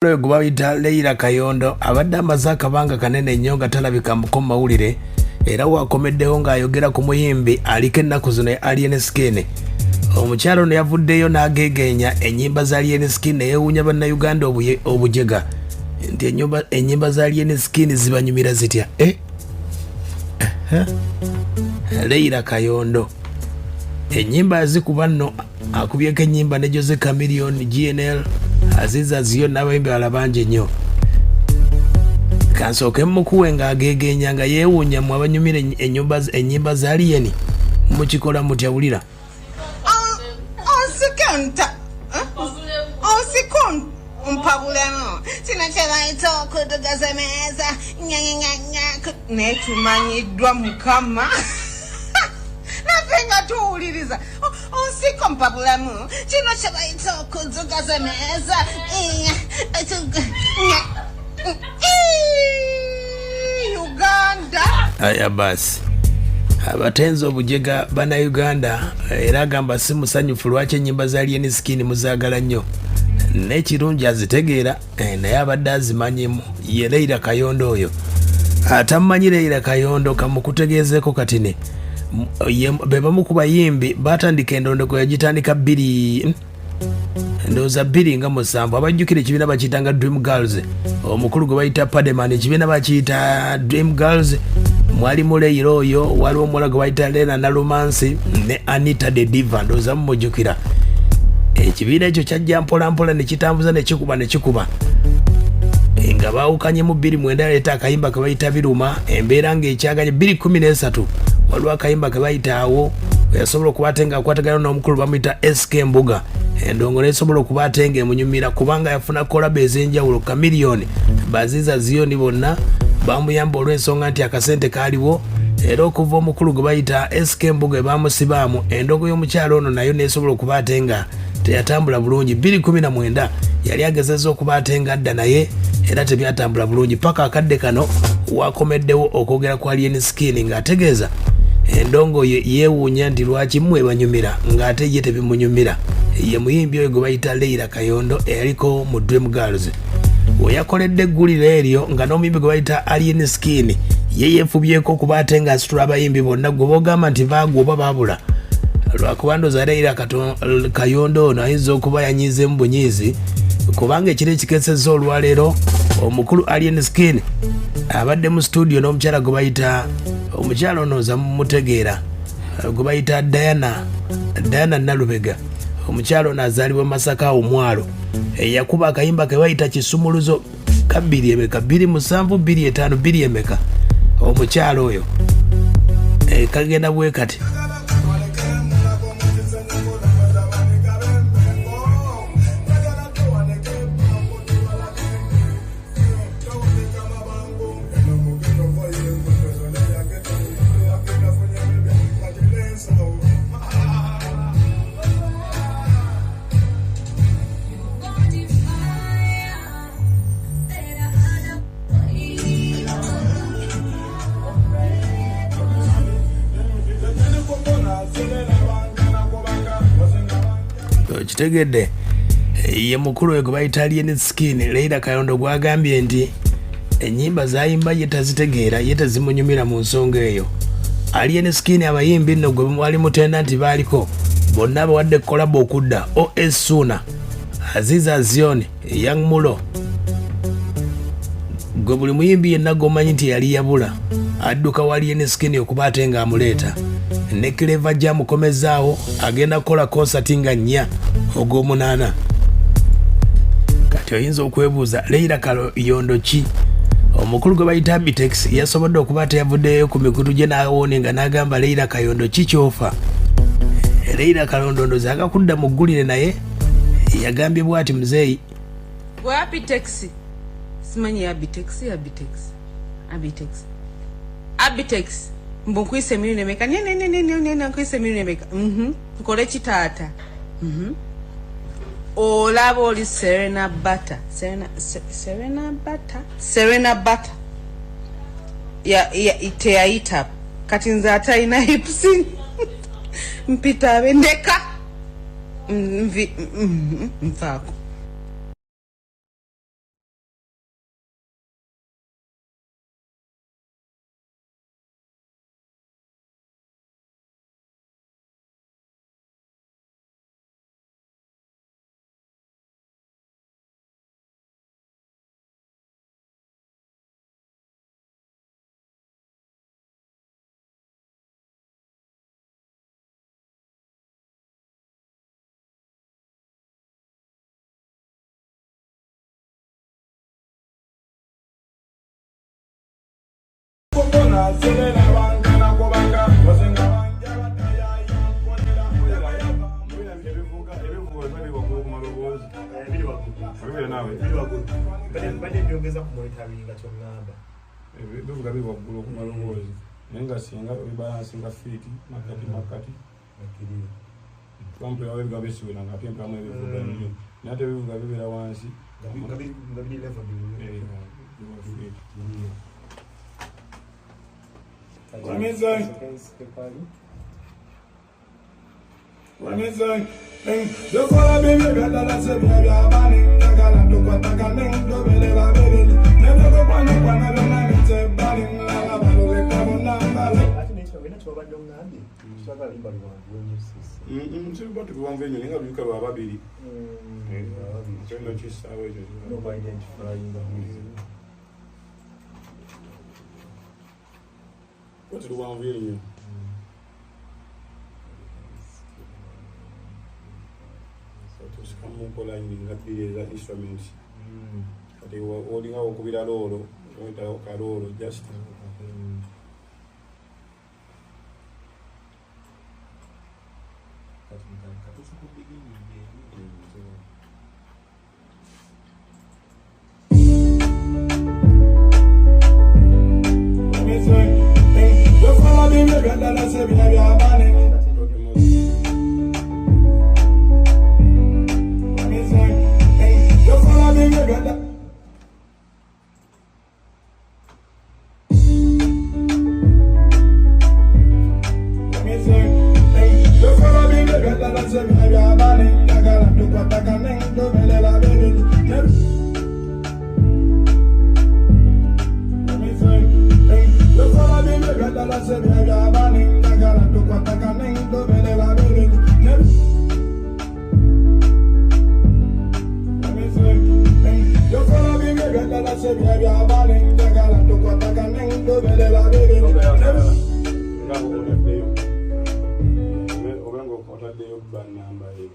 Gwawita Leila Kayondo abadde amaze akabanga kanene nnyo nga talabika mu mawulire era wakomeddewo ng'ayogera ku muyimbi aliko ennaku zino Alien Skin. Omukyalo ono yavuddeyo n'ageegeenya ennyimba za Alien Skin ne yeewuunya bannayuganda obujega nti ennyimba za Alien Skin zibanyumira zitya. Leila Kayondo ennyimba azikuba nno akubyeko ennyimba ne Jose Chameleone GNL Aziza ziyo n'abayimbi alabangi nnyo. Kansooke mukuwe ng'ageegeenya nga yeewuunya mu abanyumira ennyimba za Alien mukikola mutya wulira. Mpabulemu sinakyalaita okutugaza meza nekimanyiddwa mukama nafe nga tuwuliriza onsiko mpabulemu kino kyebayita okutugaza meza Uganda. Aya basi abatenzi obujega bannayuganda era agamba si musanyufu lwaki ennyimba za Alien Skin muzaagala nnyo n'ekirungi azitegeera naye abadde azimanyimu ye Leila Kayondo oyo. Atamumanyi Leila Kayondo kamukutegeezeko katine be bamu ku bayimbi batandika endondoko yagitandika ndowooza 2007 abajjukira ekibiina bakiyitanga Dream Girls omukulu gwe bayita Pademan ekibiina bakiyita Dream Girls mwalimu Leila oyo waliwo omuwala gwe bayita Lena na Romance ne Anita the Diva ndowooza mumujjukira. Ekibiina ekyo kyajja mpolampola ne kitambuza ne kikuba nga baawukanye mu 2009 leeta akayimba ke bayita Biruma embeera ng'ekyaganye 2013 waliwo akayimba ke bayita Awo yasobola okuba ate ng'akwatagana n'omukulu bamuyita SK Mbuga endongo nesobola okuba ate ng'emunyumira kubanga yafuna kolabo ez'enjawulo Chameleone Baziza Ziyoni bonna bamuyamba olw'ensonga nti akasente kaaliwo era okuva omukulu gwe bayita SK Mbuga bamusibaamu endongo y'omukyalo ono nayo nesobola okuba ate nga teyatambula bulungi. 2019 yali agezezza okuba ate nga adda naye era tebyatambula bulungi paka akadde kano wakomeddewo okwogera ku Alien Skin ng'ategeeza endongo yeewuunya nti lwaki mmwe banyumira ng'ate ye tebimunyumira. Ye muyimbi oyo gwe bayita Leila Kayondo eyaliko mu Dream Girls we yakoledde egguliro eryo nga n'omuyimbi gwe bayita Alien Skin ye yeefubyeko okuba ate ng'asitula abayimbi bonna gwe boogamba nti baagwa oba baabula lwakuba ndooza Leila Kayondo ono ayinza okuba yanyiizeemu bunyiizi kubanga ekiro ekikesezza olwaleero omukulu Alien Skin abadde mu studio n'omukyala gwe bayita omukyala onooza mumutegeera gwe bayita Diana Nalubega. Omukyala ono azaalibwa Masaka omwalo yakuba akayimba ke bayita Kisumuluzo ka 2 emeka 2007 2005 2 emeka omukyala oyo kagenda bwe kati. Kitegedde ye mukulu we gwe bayita Alien Skin Leila Kayondo gwagambye nti ennyimba zayimba ye tazitegeera ye tazimunyumira mu nsonga eyo. Alien Skin abayimbi nno gwe mwali mutenda nti baaliko bonna bawadde kolabo okudda OS Suna Aziza Ziyoni Young Mulo gwe buli muyimbi yenna gwomanyi nti yali yabula adduka wa Alien Skin okuba ate ng'amuleeta ne Clever gyamukomezaawo agenda kukola konsati nga 4 ogw'omunaana. Kati oyinza okwebuuza Leila Kayondo ki omukulu gwe bayita Bitex yasobodde okuba teyavuddeyo ku mikutu gye n'awoone nga n'agamba Leila Kayondo ki kyofa. Leila Kayondo ndooza agakudda mu ggulire naye yagambye bw'ati muzeeyi gwa Bitex simanyi ya Bitex mbu nkwise emirundi emeka nkwise emirundi emeka nkole kitaata olaba oli Serena Butter teyayita kati nze atalina hips mpita abendeka nfaako Nenga singa bibalansinga fiti makati Pampe wawe gabesi wena ngapempa amwe bivuga nyo. Nate bivuga bibera wansi. Ngabili level bivuga. Wamezai. Do kola bebe gada la se bia bani ngala do kwataka ndo bele la bele. Nebe ko kwano kwana na nte bali ngala balole kabona ngala. Sebatu kuwamvenyo ninga bika babiri. Chendo chisawe je. No by identifying the music. What do one venyo? So to come ko la ninga pile za instruments. Ati odinga okubira lolo, oita okalolo just. Obengo kota de yo ban namba e.